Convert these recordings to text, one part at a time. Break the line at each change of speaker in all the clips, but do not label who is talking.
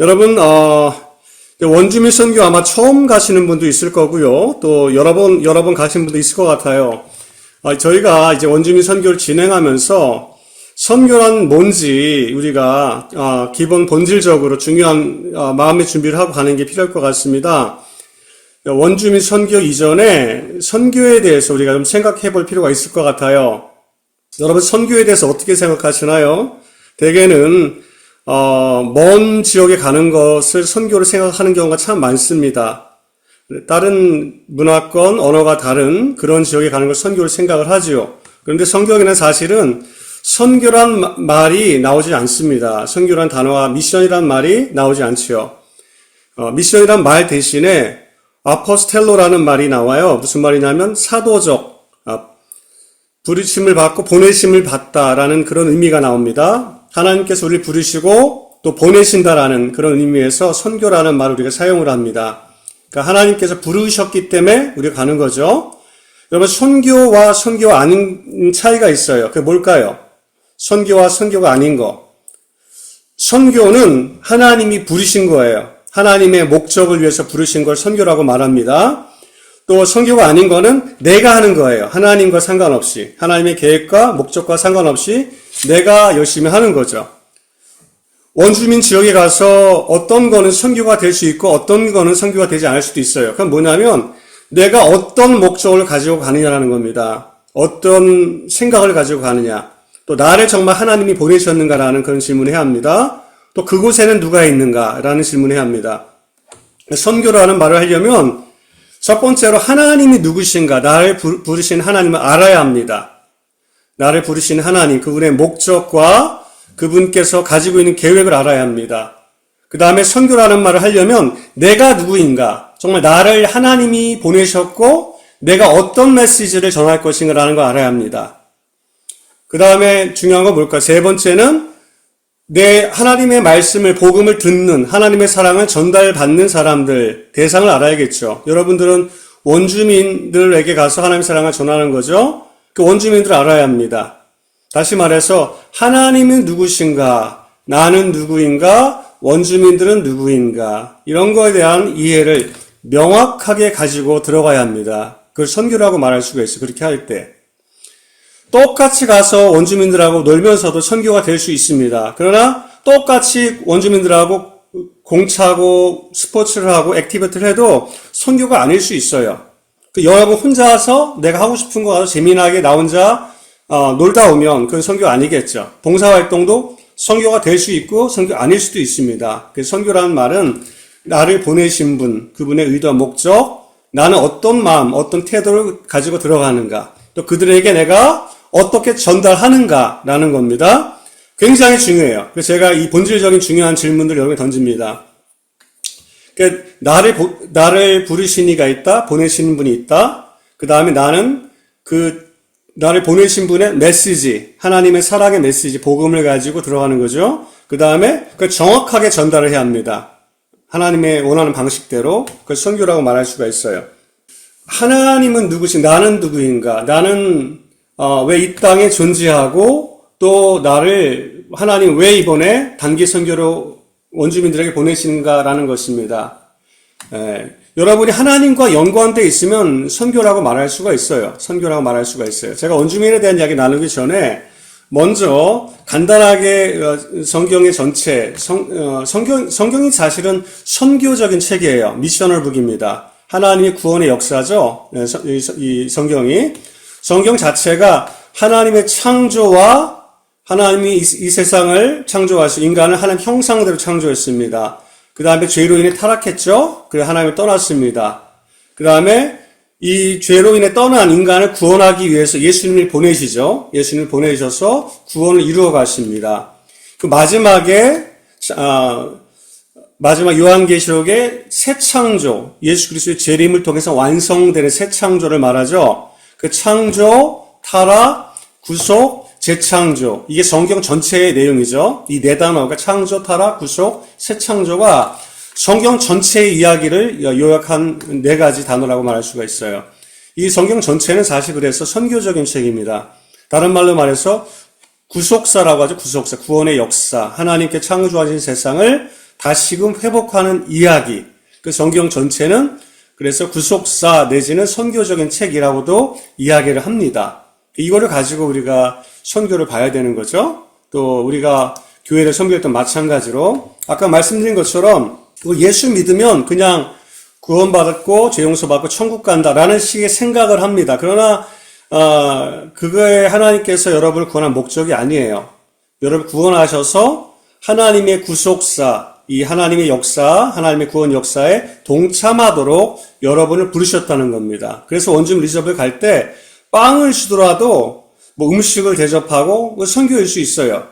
여러분, 원주민 선교 아마 처음 가시는 분도 있을 거고요. 또 여러 번 가신 분도 있을 것 같아요. 저희가 이제 원주민 선교를 진행하면서 선교란 뭔지 우리가 기본 본질적으로 중요한 마음의 준비를 하고 가는 게 필요할 것 같습니다. 원주민 선교 이전에 선교에 대해서 우리가 좀 생각해 볼 필요가 있을 것 같아요. 여러분, 선교에 대해서 어떻게 생각하시나요? 대개는 먼 지역에 가는 것을 선교로 생각하는 경우가 참 많습니다. 다른 문화권, 언어가 다른 그런 지역에 가는 걸 선교로 생각을 하지요. 그런데 성경에는 사실은 선교란 말이 나오지 않습니다. 선교란 단어와 미션이란 말이 나오지 않지요. 미션이란 말 대신에 아포스텔로라는 말이 나와요. 무슨 말이냐면 사도적, 부르심을 받고 보내심을 받다라는 그런 의미가 나옵니다. 하나님께서 우리를 부르시고 또 보내신다라는 그런 의미에서 선교라는 말을 우리가 사용을 합니다. 그러니까 하나님께서 부르셨기 때문에 우리가 가는 거죠. 여러분, 선교와 선교가 아닌 차이가 있어요. 그게 뭘까요? 선교와 선교가 아닌 거. 선교는 하나님이 부르신 거예요. 하나님의 목적을 위해서 부르신 걸 선교라고 말합니다. 또 선교가 아닌 거는 내가 하는 거예요. 하나님과 상관없이. 하나님의 계획과 목적과 상관없이 내가 열심히 하는 거죠. 원주민 지역에 가서 어떤 거는 선교가 될 수 있고 어떤 거는 선교가 되지 않을 수도 있어요. 그건 뭐냐면 내가 어떤 목적을 가지고 가느냐라는 겁니다. 어떤 생각을 가지고 가느냐. 또 나를 정말 하나님이 보내셨는가라는 그런 질문을 해야 합니다. 또 그곳에는 누가 있는가라는 질문을 해야 합니다. 선교라는 말을 하려면 첫 번째로 하나님이 누구신가, 나를 부르신 하나님을 알아야 합니다. 나를 부르신 하나님, 그분의 목적과 그분께서 가지고 있는 계획을 알아야 합니다. 그 다음에 선교라는 말을 하려면 내가 누구인가, 정말 나를 하나님이 보내셨고 내가 어떤 메시지를 전할 것인가라는 걸 알아야 합니다. 그 다음에 중요한 건 뭘까? 세 번째는 내 하나님의 말씀을, 복음을 듣는, 하나님의 사랑을 전달받는 사람들, 대상을 알아야겠죠. 여러분들은 원주민들에게 가서 하나님의 사랑을 전하는 거죠. 그 원주민들을 알아야 합니다. 다시 말해서 하나님은 누구신가, 나는 누구인가, 원주민들은 누구인가, 이런 거에 대한 이해를 명확하게 가지고 들어가야 합니다. 그걸 선교라고 말할 수가 있어요. 그렇게 할 때. 똑같이 가서 원주민들하고 놀면서도 선교가 될 수 있습니다. 그러나 똑같이 원주민들하고 공차고 스포츠를 하고 액티비티를 해도 선교가 아닐 수 있어요. 여러분 혼자서 내가 하고 싶은 거 가서 재미나게 나 혼자 놀다 오면 그건 선교가 아니겠죠. 봉사활동도 선교가 될 수 있고 선교가 아닐 수도 있습니다. 그래서 선교라는 말은 나를 보내신 분, 그분의 의도와 목적, 나는 어떤 마음, 어떤 태도를 가지고 들어가는가, 또 그들에게 내가 어떻게 전달하는가라는 겁니다. 굉장히 중요해요. 그래서 제가 이 본질적인 중요한 질문들을 여러분에게 던집니다. 그러니까 나를 부르신 이가 있다, 보내시는 분이 있다. 그 다음에 나는 나를 보내신 분의 메시지, 하나님의 사랑의 메시지, 복음을 가지고 들어가는 거죠. 그 다음에 그걸 정확하게 전달을 해야 합니다. 하나님의 원하는 방식대로. 그걸 선교라고 말할 수가 있어요. 하나님은 누구신, 나는 누구인가, 나는 왜 이 땅에 존재하고 또 나를 하나님 왜 이번에 단기 선교로 원주민들에게 보내시는가라는 것입니다. 여러분이 하나님과 연관되어 있으면 선교라고 말할 수가 있어요. 선교라고 말할 수가 있어요. 제가 원주민에 대한 이야기 나누기 전에 먼저 간단하게 성경의 전체, 성경이 사실은 선교적인 책이에요. 미셔널 북입니다. 하나님의 구원의 역사죠. 이 성경이. 성경 자체가 하나님의 창조와 하나님이 이 세상을 창조하시고 인간을 하나님 형상대로 창조했습니다. 그 다음에 죄로 인해 타락했죠. 그래서 하나님을 떠났습니다. 그 다음에 이 죄로 인해 떠난 인간을 구원하기 위해서 예수님을 보내시죠. 예수님을 보내셔서 구원을 이루어 가십니다. 그 마지막 요한계시록의 새 창조, 예수 그리스도의 재림을 통해서 완성되는 새 창조를 말하죠. 그 창조, 타락, 구속, 재창조. 이게 성경 전체의 내용이죠. 이 네 단어가 창조, 타락, 구속, 새 창조가 성경 전체의 이야기를 요약한 네 가지 단어라고 말할 수가 있어요. 이 성경 전체는 사실 그래서 선교적인 책입니다. 다른 말로 말해서 구속사라고 하죠. 구속사, 구원의 역사. 하나님께 창조하신 세상을 다시금 회복하는 이야기. 그 성경 전체는 그래서 구속사 내지는 선교적인 책이라고도 이야기를 합니다. 이거를 가지고 우리가 선교를 봐야 되는 거죠. 또 우리가 교회를 선교했던 마찬가지로 아까 말씀드린 것처럼 예수 믿으면 그냥 구원받았고 죄 용서받고 천국 간다라는 식의 생각을 합니다. 그러나 그거에 하나님께서 여러분을 구원한 목적이 아니에요. 여러분 구원하셔서 하나님의 구속사, 이 하나님의 역사, 하나님의 구원 역사에 동참하도록 여러분을 부르셨다는 겁니다. 그래서 원주민 리저브에 갈 때 빵을 주더라도 뭐 음식을 대접하고 선교일 수 있어요.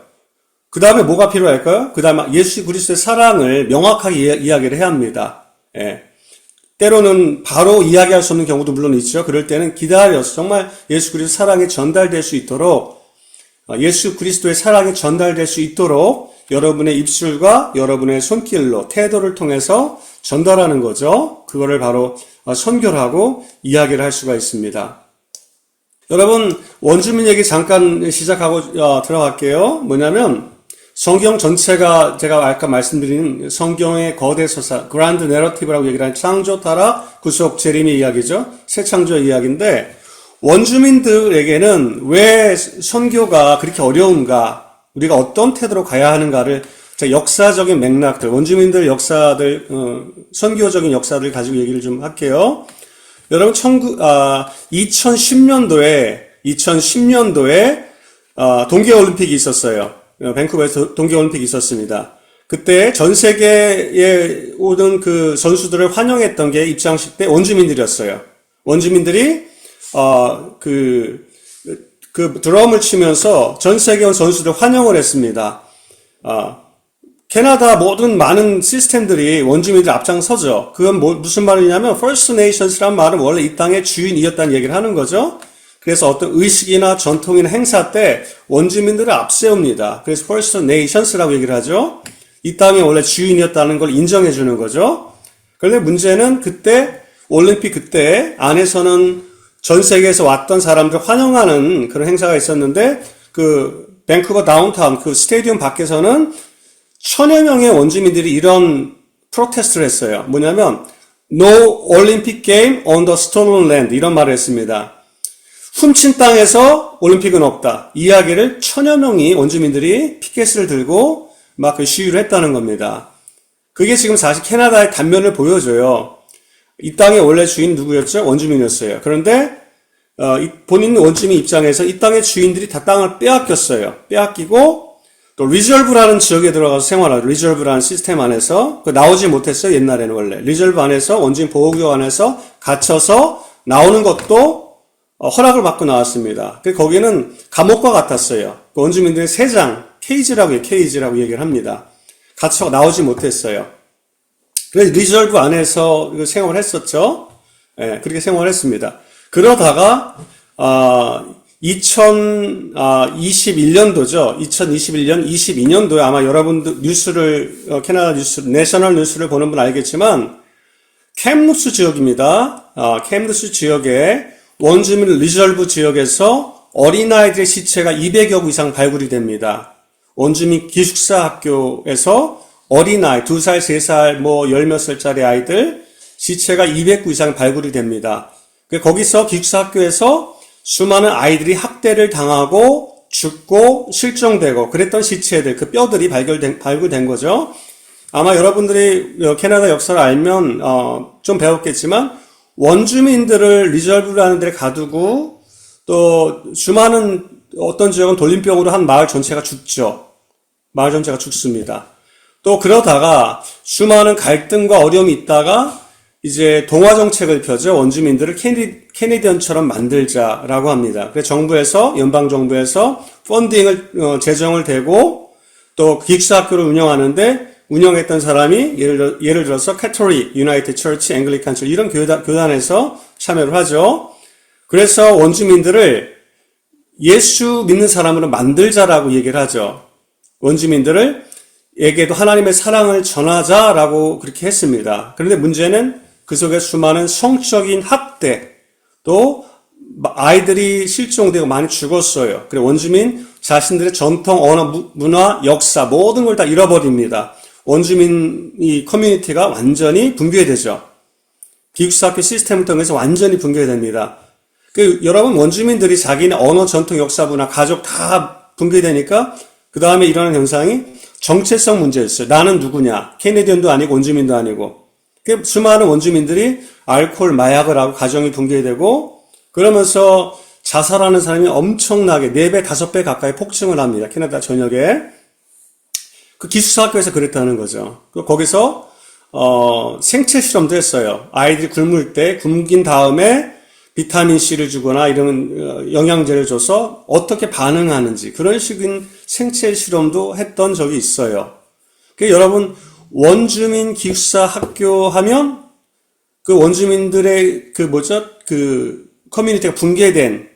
그 다음에 뭐가 필요할까요? 그 다음에 예수 그리스도의 사랑을 명확하게 이야기를 해야 합니다. 예. 때로는 바로 이야기할 수 없는 경우도 물론 있죠. 그럴 때는 기다려서 정말 예수 그리스도의 사랑이 전달될 수 있도록 예수 그리스도의 사랑이 전달될 수 있도록 여러분의 입술과 여러분의 손길로 태도를 통해서 전달하는 거죠. 그거를 바로 선교라고 이야기를 할 수가 있습니다. 여러분 원주민 얘기 잠깐 시작하고 들어갈게요. 뭐냐면 성경 전체가 제가 아까 말씀드린 성경의 거대 서사, 그란드 내러티브라고 얘기를 하는 창조, 타락, 구속, 재림의 이야기죠. 새 창조의 이야기인데 원주민들에게는 왜 선교가 그렇게 어려운가, 우리가 어떤 태도로 가야 하는가를 역사적인 맥락들, 원주민들 역사들, 선교적인 역사들 가지고 얘기를 좀 할게요. 여러분 2010년도에 동계올림픽이 있었어요. 밴쿠버에서 동계올림픽이 있었습니다. 그때 전 세계에 오는 그 선수들을 환영했던 게 입장식 때 원주민들이었어요. 원주민들이 그 드럼을 치면서 전 세계 온 선수들 환영을 했습니다. 캐나다 모든 많은 시스템들이 원주민들 앞장서죠. 그건 무슨 말이냐면 First Nations란 말은 원래 이 땅의 주인이었다는 얘기를 하는 거죠. 그래서 어떤 의식이나 전통이나 행사 때 원주민들을 앞세웁니다. 그래서 First Nations라고 얘기를 하죠. 이 땅의 원래 주인이었다는 걸 인정해 주는 거죠. 그런데 문제는 그때 올림픽 그때 안에서는 전 세계에서 왔던 사람들 환영하는 그런 행사가 있었는데 그 밴쿠버 다운타운 그 스테디움 밖에서는 1000여 명의 원주민들이 이런 프로테스트를 했어요. 뭐냐면 No Olympic Game on the Stolen Land 이런 말을 했습니다. 훔친 땅에서 올림픽은 없다. 이 이야기를 1000여 명이 원주민들이 피켓을 들고 막 그 시위를 했다는 겁니다. 그게 지금 사실 캐나다의 단면을 보여줘요. 이 땅의 원래 주인 누구였죠? 원주민이었어요. 그런데 본인 원주민 입장에서 이 땅의 주인들이 다 땅을 빼앗겼어요. 빼앗기고 또 리저브라는 지역에 들어가서 생활하죠. 리저브라는 시스템 안에서 나오지 못했어요. 옛날에는 원래 리저브 안에서 원주민 보호구역 안에서 갇혀서 나오는 것도 허락을 받고 나왔습니다. 거기는 감옥과 같았어요. 원주민들의 세장 케이지라고 얘기를 합니다. 갇혀 나오지 못했어요. 그래서 리저브 안에서 생활을 했었죠. 예, 그렇게 생활을 했습니다. 그러다가 2021년도죠. 2021년, 22년도에 아마 여러분들 뉴스를 캐나다 뉴스, 내셔널 뉴스를 보는 분 알겠지만 캄누스 지역입니다. 캄누스 지역에 원주민 리저브 지역에서 어린아이들의 시체가 200여 구 이상 발굴이 됩니다. 원주민 기숙사 학교에서 어린아이, 2살, 3살, 뭐, 열 몇 살짜리 아이들, 시체가 200구 이상 발굴이 됩니다. 거기서 기숙사 학교에서 수많은 아이들이 학대를 당하고, 죽고, 실종되고, 그랬던 시체들, 그 뼈들이 발굴된 거죠. 아마 여러분들이 캐나다 역사를 알면, 좀 배웠겠지만, 원주민들을 리저브라는 데를 가두고, 또, 수많은 어떤 지역은 돌림병으로 한 마을 전체가 죽죠. 마을 전체가 죽습니다. 또 그러다가 수많은 갈등과 어려움이 있다가 이제 동화 정책을 펴죠. 원주민들을 캐네디언처럼 만들자라고 합니다. 그래서 정부에서 연방 정부에서 펀딩을 재정을 대고 또 기숙사 학교를 운영했던 사람이 예를 들어서 캐톨릭, 유나이티드 처치, 앵글리칸 처치 이런 교단에서 참여를 하죠. 그래서 원주민들을 예수 믿는 사람으로 만들자라고 얘기를 하죠. 원주민들에게도 하나님의 사랑을 전하자라고 그렇게 했습니다. 그런데 문제는 그 속에 수많은 성적인 학대, 또 아이들이 실종되고 많이 죽었어요. 그리고 원주민 자신들의 전통, 언어, 문화, 역사 모든 걸 다 잃어버립니다. 원주민 이 커뮤니티가 완전히 붕괴되죠. 기숙사학교 시스템을 통해서 완전히 붕괴됩니다. 여러분 원주민들이 자기네 언어, 전통, 역사, 문화, 가족 다 붕괴되니까 그 다음에 일어나는 현상이 정체성 문제였어요. 나는 누구냐? 캐네디언도 아니고 원주민도 아니고. 수많은 원주민들이 알코올, 마약을 하고 가정이 붕괴되고 그러면서 자살하는 사람이 엄청나게 4배, 5배 가까이 폭증을 합니다. 캐나다 전역에. 그 기숙사학교에서 그랬다는 거죠. 거기서 생체 실험도 했어요. 아이들이 굶을 때 굶긴 다음에 비타민C를 주거나 이런 영양제를 줘서 어떻게 반응하는지 그런 식인 생체 실험도 했던 적이 있어요. 여러분 원주민 기숙사 학교 하면 그 원주민들의 커뮤니티가 붕괴된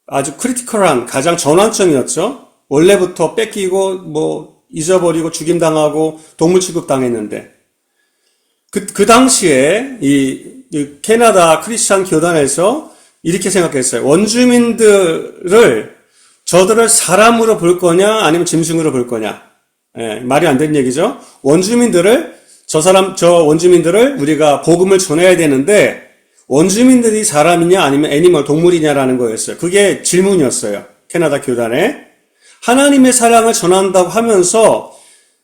아주 크리티컬한 가장 전환점이었죠. 원래부터 뺏기고 잊어버리고 죽임당하고 동물 취급당했는데 그 당시에 이 캐나다 크리스찬 교단에서 이렇게 생각했어요. 원주민들을 저들을 사람으로 볼 거냐 아니면 짐승으로 볼 거냐. 말이 안 되는 얘기죠. 저 원주민들을 우리가 복음을 전해야 되는데 원주민들이 사람이냐 아니면 애니멀 동물이냐라는 거였어요. 그게 질문이었어요. 캐나다 교단에. 하나님의 사랑을 전한다고 하면서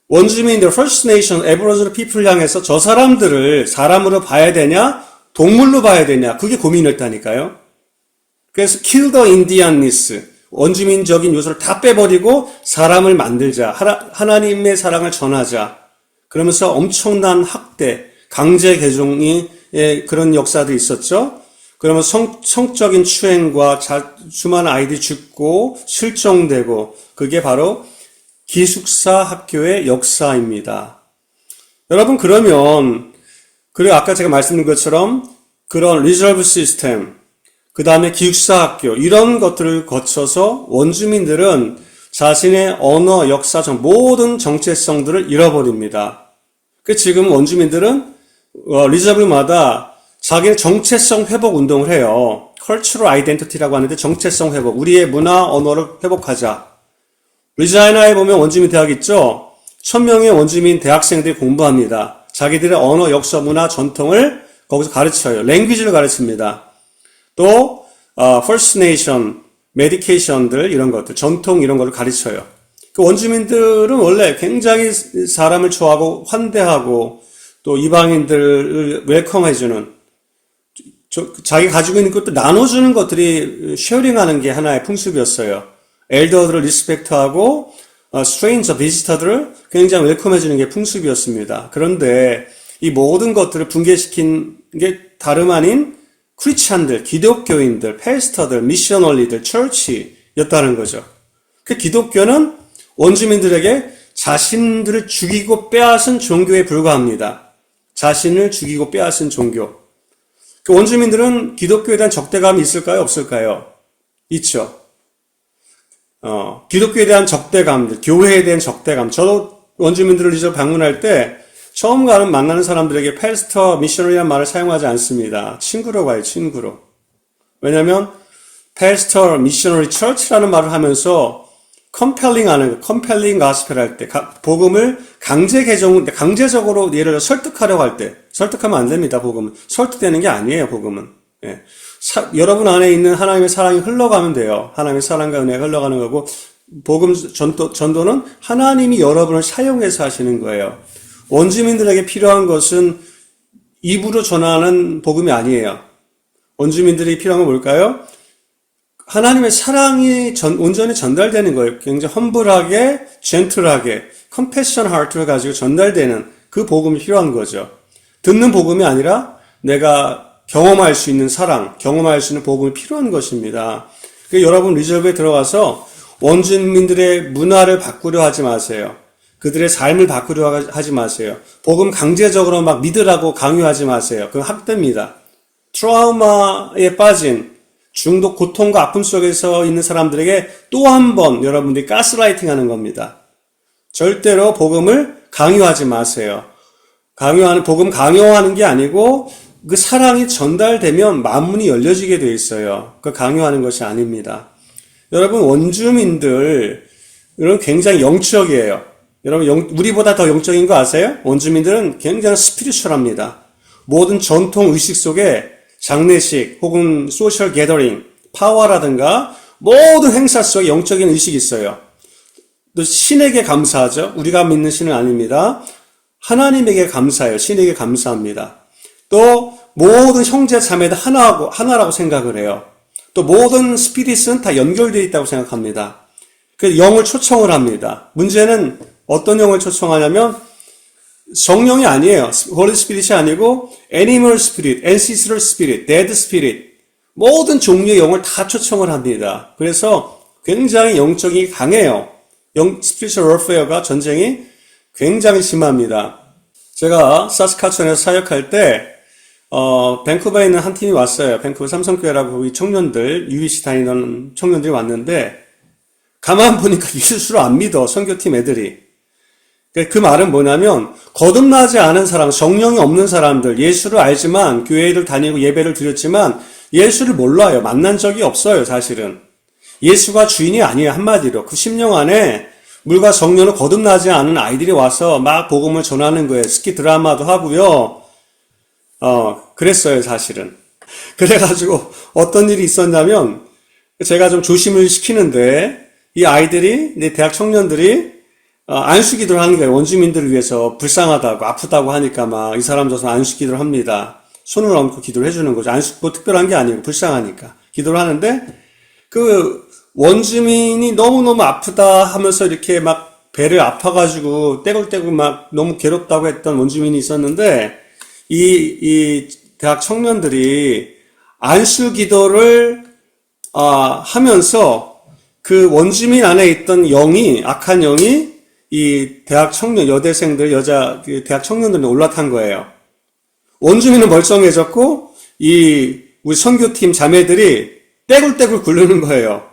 원주민들, First Nation, Aboriginal People을 향해서 저 사람들을 사람으로 봐야 되냐, 동물로 봐야 되냐, 그게 고민이었다니까요. 그래서 Kill the Indianness, 원주민적인 요소를 다 빼버리고 사람을 만들자, 하나님의 사랑을 전하자. 그러면서 엄청난 학대, 강제 개종이 그런 역사도 있었죠. 그러면 성적인 추행과 수많은 아이들이 죽고 실종되고 그게 바로 기숙사 학교의 역사입니다. 여러분 그러면 그리고 아까 제가 말씀드린 것처럼 그런 리저브 시스템 그 다음에 기숙사 학교 이런 것들을 거쳐서 원주민들은 자신의 언어, 역사, 모든 정체성들을 잃어버립니다. 지금 원주민들은 리저브마다 자기의 정체성 회복 운동을 해요. Cultural Identity라고 하는데 정체성 회복, 우리의 문화, 언어를 회복하자. 리자이나에 보면 원주민 대학 있죠? 1000명의 원주민 대학생들이 공부합니다. 자기들의 언어, 역사, 문화, 전통을 거기서 가르쳐요. 랭귀지를 가르칩니다. 또 First Nation, 메디케이션들 이런 것들, 전통 이런 것을 가르쳐요. 그 원주민들은 원래 굉장히 사람을 좋아하고 환대하고 또 이방인들을 웰컴해주는 자기 가지고 있는 것도 나눠주는 것들이 쉐어링하는 게 하나의 풍습이었어요. 엘더들을 리스펙트하고 스트레인저, 비지터들을 굉장히 웰컴해주는 게 풍습이었습니다. 그런데 이 모든 것들을 붕괴시킨 게 다름 아닌 크리스찬들, 기독교인들, 패스터들, 미셔널리들, 처치였다는 거죠. 그 기독교는 원주민들에게 자신들을 죽이고 빼앗은 종교에 불과합니다. 자신을 죽이고 빼앗은 종교. 그 원주민들은 기독교에 대한 적대감이 있을까요? 없을까요? 있죠. 기독교에 대한 적대감들, 교회에 대한 적대감. 저도 원주민들을 이제 방문할 때 처음 만나는 사람들에게 패스터, 미셔너리라는 말을 사용하지 않습니다. 친구로 가요, 친구로. 왜냐면 패스터, 미셔너리, 처치라는 말을 하면서 컴펠링 가스펠 할 때, 복음을 강제적으로 예를 들어 설득하려고 할 때, 설득하면 안 됩니다, 복음은. 설득되는 게 아니에요, 복음은. 예. 여러분 안에 있는 하나님의 사랑이 흘러가면 돼요. 하나님의 사랑과 은혜가 흘러가는 거고, 복음 전도는 하나님이 여러분을 사용해서 하시는 거예요. 원주민들에게 필요한 것은 입으로 전하는 복음이 아니에요. 원주민들이 필요한 건 뭘까요? 하나님의 사랑이 온전히 전달되는 거예요. 굉장히 험블하게, 젠틀하게, 컴패션 하트를 가지고 전달되는 그 복음이 필요한 거죠. 듣는 복음이 아니라 내가 경험할 수 있는 사랑, 경험할 수 있는 복음이 필요한 것입니다. 여러분 리저브에 들어가서 원주민들의 문화를 바꾸려 하지 마세요. 그들의 삶을 바꾸려 하지 마세요. 복음 강제적으로 막 믿으라고 강요하지 마세요. 그건 학대입니다. 트라우마에 빠진 중독, 고통과 아픔 속에서 있는 사람들에게 또 한 번 여러분들이 가스라이팅 하는 겁니다. 절대로 복음을 강요하지 마세요. 복음 강요하는 게 아니고 그 사랑이 전달되면 만문이 열려지게 돼 있어요. 그 강요하는 것이 아닙니다. 여러분 원주민들은 굉장히 영적이에요. 여러분, 우리보다 더 영적인 거 아세요? 원주민들은 굉장히 스피리추얼합니다. 모든 전통 의식 속에 장례식 혹은 소셜 게더링, 파워라든가 모든 행사 속에 영적인 의식이 있어요. 또 신에게 감사하죠. 우리가 믿는 신은 아닙니다. 하나님에게 감사해요. 신에게 감사합니다. 또 모든 형제 자매들 하나라고 생각을 해요. 또 모든 스피릿은 다 연결되어 있다고 생각합니다. 그 영을 초청을 합니다. 문제는 어떤 영을 초청하냐면 성령이 아니에요. 홀리 스피릿이 아니고 애니멀 스피릿, 앤시스럴 스피릿, 데드 스피릿 모든 종류의 영을 다 초청을 합니다. 그래서 굉장히 영적이 강해요. 스피리추얼 워페어가 전쟁이 굉장히 심합니다. 제가 사스카촌에서 사역할 때 밴쿠버에 있는 한 팀이 왔어요. 밴쿠버 삼성교회라고 우리 청년들, UBC 다니던 청년들이 왔는데 가만 보니까 예수를 안 믿어, 선교팀 애들이. 그 말은 뭐냐면 거듭나지 않은 사람, 성령이 없는 사람들, 예수를 알지만 교회를 다니고 예배를 드렸지만 예수를 몰라요. 만난 적이 없어요, 사실은. 예수가 주인이 아니에요, 한마디로. 그 심령 안에 물과 성령을 거듭나지 않은 아이들이 와서 막 복음을 전하는 거예요. 스키 드라마도 하고요. 그랬어요, 사실은. 그래가지고 어떤 일이 있었냐면 제가 좀 조심을 시키는데 이 아이들이, 내 대학 청년들이 안수기도를 하는 거예요. 원주민들을 위해서 불쌍하다고, 아프다고 하니까 막 이 사람 저서 안수기도를 합니다. 손을 얹고 기도를 해주는 거죠. 뭐 특별한 게 아니고 불쌍하니까. 기도를 하는데 그 원주민이 너무너무 아프다 하면서 이렇게 막 배를 아파가지고 떼굴떼굴 막 너무 괴롭다고 했던 원주민이 있었는데 이 대학 청년들이 안수기도를 하면서 그 원주민 안에 있던 영이, 악한 영이 이 대학 청년, 여대생들, 대학 청년들에 올라탄 거예요. 원주민은 멀쩡해졌고, 우리 선교팀 자매들이 떼굴떼굴 굴르는 거예요.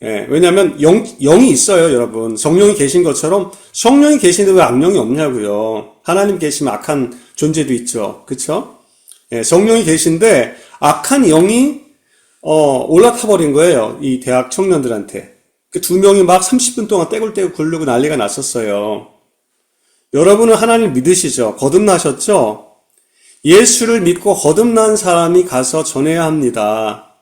예, 왜냐면 영이 있어요, 여러분. 성령이 계신 것처럼 성령이 계신데 왜 악령이 없냐고요. 하나님 계시면 악한 존재도 있죠. 그쵸? 예, 성령이 계신데 악한 영이 올라타 버린 거예요. 이 대학 청년들한테. 그 두 명이 막 30분 동안 떼굴떼굴 굴르고 난리가 났었어요. 여러분은 하나님 믿으시죠? 거듭나셨죠? 예수를 믿고 거듭난 사람이 가서 전해야 합니다.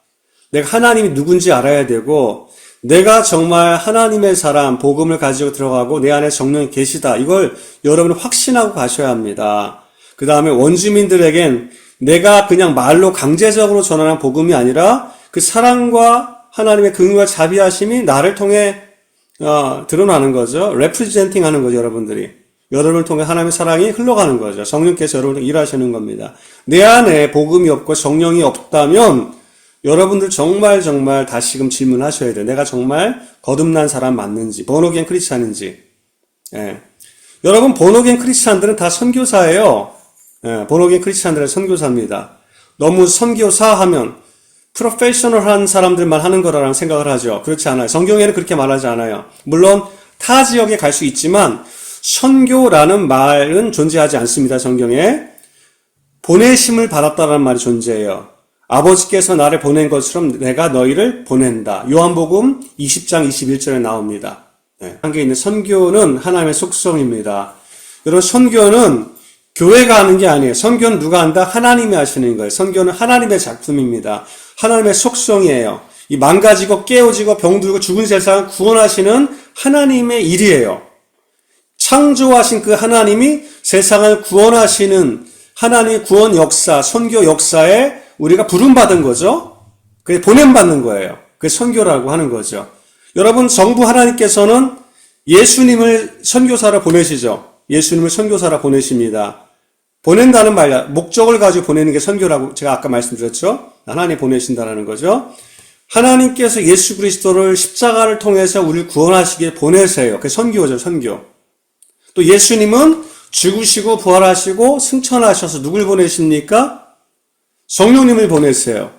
내가 하나님이 누군지 알아야 되고 내가 정말 하나님의 사람, 복음을 가지고 들어가고 내 안에 성령이 계시다. 이걸 여러분은 확신하고 가셔야 합니다. 그 다음에 원주민들에겐 내가 그냥 말로 강제적으로 전하는 복음이 아니라 그 사랑과 하나님의 긍휼과 자비하심이 나를 통해 드러나는 거죠. 레프리젠팅 하는 거죠, 여러분들이. 여러분을 통해 하나님의 사랑이 흘러가는 거죠. 성령께서 여러분을 일하시는 겁니다. 내 안에 복음이 없고 성령이 없다면 여러분들 정말 다시금 질문하셔야 돼요. 내가 정말 거듭난 사람 맞는지, 본어게인 크리스찬인지. 예. 여러분, 본어게인 크리스찬들은 다 선교사예요. 예, 본어게인 크리스찬들은 선교사입니다. 너무 선교사 하면 프로페셔널한 사람들만 하는 거라는 생각을 하죠. 그렇지 않아요. 성경에는 그렇게 말하지 않아요. 물론 타 지역에 갈 수 있지만 선교라는 말은 존재하지 않습니다. 성경에. 보내심을 받았다라는 말이 존재해요. 아버지께서 나를 보낸 것처럼 내가 너희를 보낸다. 요한복음 20장 21절에 나옵니다. 네. 한게 있는 선교는 하나님의 속성입니다. 여러분, 선교는 교회가 하는 게 아니에요. 선교는 누가 한다? 하나님이 하시는 거예요. 선교는 하나님의 작품입니다. 하나님의 속성이에요. 이 망가지고 깨어지고 병들고 죽은 세상을 구원하시는 하나님의 일이에요. 창조하신 그 하나님이 세상을 구원하시는 하나님의 구원 역사, 선교 역사에 우리가 부름받은 거죠. 그게 보냄받는 거예요. 그게 선교라고 하는 거죠. 여러분, 정부 하나님께서는 예수님을 선교사로 보내시죠. 예수님을 선교사로 보내십니다. 보낸다는 말, 목적을 가지고 보내는 게 선교라고 제가 아까 말씀드렸죠. 하나님 보내신다는 거죠. 하나님께서 예수 그리스도를 십자가를 통해서 우리를 구원하시기에 보내세요. 그게 선교죠, 선교. 또 예수님은 죽으시고 부활하시고 승천하셔서 누굴 보내십니까? 성령님을 보내세요.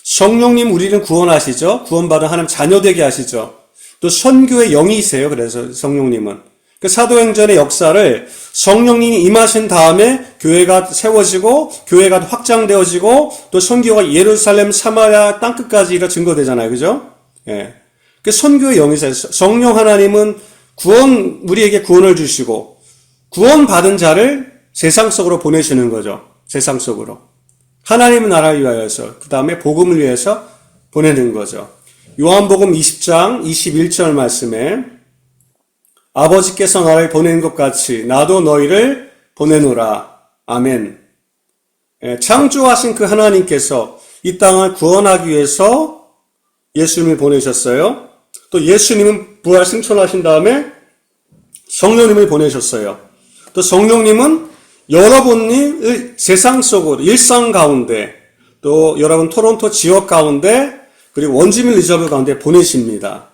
성령님 우리는 구원하시죠. 구원받은 하나님 자녀되게 하시죠. 또 선교의 영이세요. 그래서 성령님은. 그 사도행전의 역사를 성령님이 임하신 다음에 교회가 세워지고 교회가 확장되어지고 또 선교가 예루살렘, 사마리아 땅끝까지 증거되잖아요. 그죠? 예. 그 선교의 영이세요. 성령 하나님은 우리에게 구원을 주시고 구원받은 자를 세상 속으로 보내시는 거죠. 세상 속으로. 하나님의 나라를 위하여서, 그 다음에 복음을 위해서 보내는 거죠. 요한복음 20장 21절 말씀에 아버지께서 나를 보낸 것 같이 나도 너희를 보내노라. 아멘. 창조하신 그 하나님께서 이 땅을 구원하기 위해서 예수님을 보내셨어요. 또 예수님은 부활 승천하신 다음에 성령님을 보내셨어요. 또 성령님은 여러분이 세상 속으로, 일상 가운데, 또 여러분 토론토 지역 가운데, 그리고 원주민 리저브 가운데 보내십니다.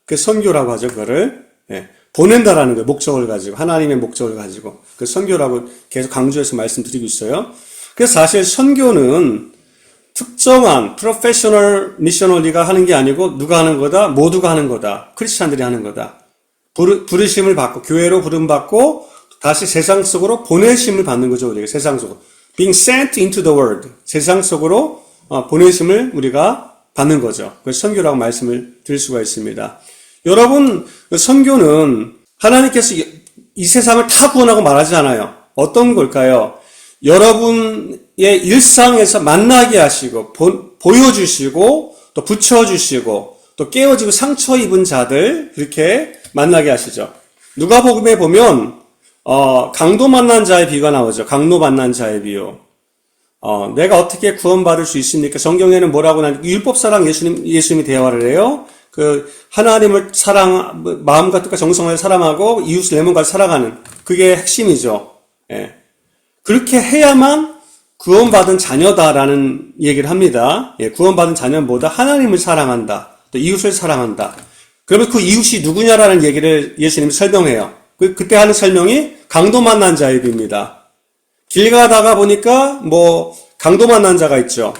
그 선교라고 하죠, 그거를. 보낸다라는 거예요. 목적을 가지고, 하나님의 목적을 가지고. 그 선교라고 계속 강조해서 말씀드리고 있어요. 그래서 사실 선교는 특정한 프로페셔널 미셔너리가 하는 게 아니고 누가 하는 거다? 모두가 하는 거다. 크리스찬들이 하는 거다. 부르심을 받고, 교회로 부름받고, 다시 세상 속으로 보내심을 받는 거죠, 우리가. 세상 속으로. Being sent into the world. 세상 속으로 보내심을 우리가 받는 거죠. 그래서 선교라고 말씀을 드릴 수가 있습니다. 여러분, 선교는 하나님께서 이 세상을 다 구원하고 말하지 않아요. 어떤 걸까요? 여러분의 일상에서 만나게 하시고, 보여주시고, 또 붙여주시고, 또 깨어지고 상처 입은 자들, 그렇게 만나게 하시죠. 누가복음에 보면, 강도 만난 자의 비유가 나오죠. 강도 만난 자의 비유. 내가 어떻게 구원받을 수 있습니까? 성경에는 뭐라고 나니까 율법사랑 예수님이 대화를 해요. 하나님을 마음과 뜻과 정성을 사랑하고 이웃을 내 몸까지 사랑하는, 그게 핵심이죠. 예. 그렇게 해야만 구원받은 자녀다라는 얘기를 합니다. 예, 구원받은 자녀는 뭐다? 하나님을 사랑한다. 또 이웃을 사랑한다. 그러면 그 이웃이 누구냐라는 얘기를 예수님이 설명해요. 그때 하는 설명이 강도 만난 자의 비유입니다. 길 가다가 보니까 강도 만난 자가 있죠.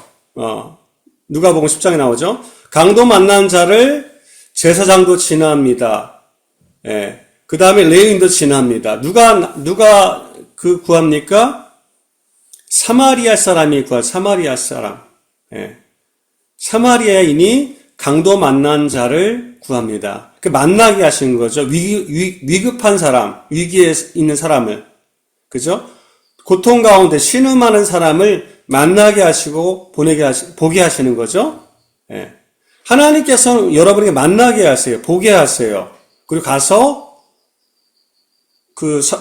누가복음 10장에 나오죠. 강도 만난 자를 제사장도 지나합니다. 예. 그 다음에 레위인도 지나합니다. 누가 구합니까? 사마리아 사람이 사마리아 사람. 예. 사마리아인이 강도 만난 자를 구합니다. 만나게 하신 거죠. 위급한 사람, 위기에 있는 사람을. 그죠? 고통 가운데 신음하는 사람을 만나게 하시고 보게 하시는 거죠. 예. 하나님께서는 여러분에게 만나게 하세요. 보게 하세요. 그리고 가서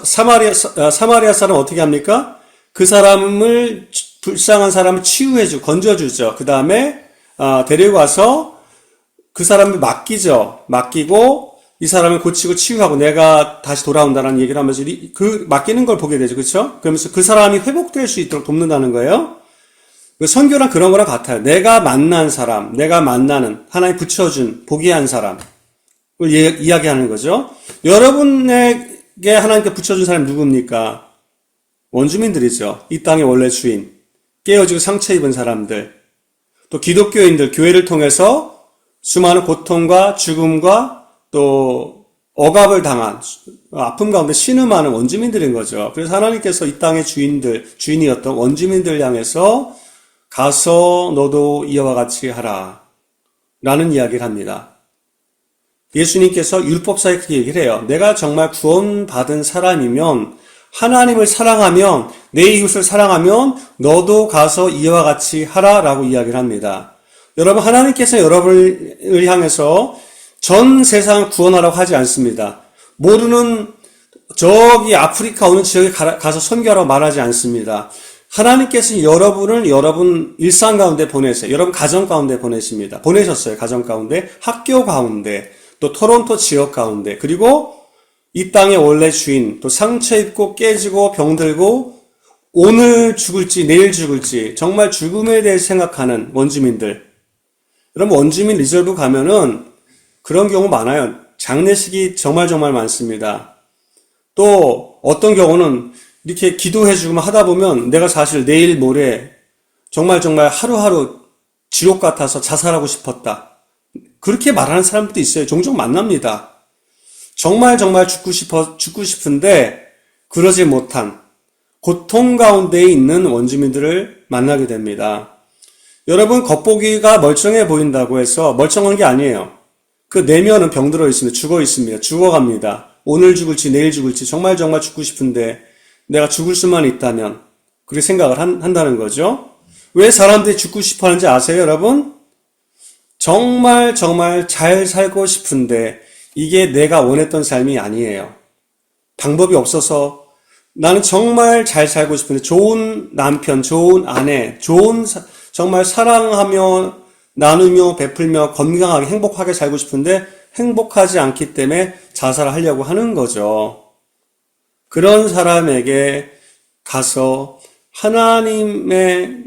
사마리아 사람 어떻게 합니까? 그 사람을, 불쌍한 사람을 치유해주고 건져주죠. 그 다음에 데리고 와서 그 사람을 맡기고 이 사람을 고치고 치유하고 내가 다시 돌아온다는 얘기를 하면서 맡기는 걸 보게 되죠. 그렇죠? 그러면서 그 사람이 회복될 수 있도록 돕는다는 거예요. 선교랑 그런 거랑 같아요. 내가 만난 사람, 내가 만나는, 하나님 붙여준, 보게 한 사람을 이야기하는 거죠. 여러분에게 하나님께 붙여준 사람이 누굽니까? 원주민들이죠. 이 땅의 원래 주인, 깨어지고 상처 입은 사람들, 또 기독교인들, 교회를 통해서 수많은 고통과 죽음과 또 억압을 당한, 아픔 가운데 신음하는 원주민들인 거죠. 그래서 하나님께서 이 땅의 주인이었던 원주민들 향해서 가서 너도 이와 같이 하라 라는 이야기를 합니다. 예수님께서 율법사에 그렇게 얘기를 해요. 내가 정말 구원받은 사람이면, 하나님을 사랑하면, 내 이웃을 사랑하면 너도 가서 이와 같이 하라 라고 이야기를 합니다. 여러분, 하나님께서 여러분을 향해서 전 세상을 구원하라고 하지 않습니다. 모르는 저기 아프리카 어느 지역에 가서 선교하라고 말하지 않습니다. 하나님께서 여러분을 여러분 일상 가운데 보내세요. 여러분 가정 가운데 보내십니다. 보내셨어요. 가정 가운데, 학교 가운데, 또 토론토 지역 가운데, 그리고 이 땅의 원래 주인, 또 상처 입고 깨지고 병들고 오늘 죽을지 내일 죽을지 정말 죽음에 대해 생각하는 원주민들. 여러분, 원주민 리저브 가면은 그런 경우 많아요. 장례식이 정말 많습니다. 또 어떤 경우는 이렇게 기도해주고 하다 보면 내가 사실 내일 모레 정말 하루하루 지옥 같아서 자살하고 싶었다. 그렇게 말하는 사람들도 있어요. 종종 만납니다. 정말 죽고 싶은데 그러지 못한 고통 가운데 있는 원주민들을 만나게 됩니다. 여러분, 겉보기가 멀쩡해 보인다고 해서 멀쩡한 게 아니에요. 그 내면은 병들어 있습니다. 죽어 있습니다. 죽어갑니다. 오늘 죽을지 내일 죽을지 정말 죽고 싶은데 내가 죽을 수만 있다면 그렇게 생각을 한다는 거죠. 왜 사람들이 죽고 싶어 하는지 아세요, 여러분? 정말 잘 살고 싶은데 이게 내가 원했던 삶이 아니에요. 방법이 없어서 나는 정말 잘 살고 싶은데 좋은 남편, 좋은 아내, 정말 사랑하며 나누며 베풀며 건강하게 행복하게 살고 싶은데 행복하지 않기 때문에 자살을 하려고 하는 거죠. 그런 사람에게 가서 하나님의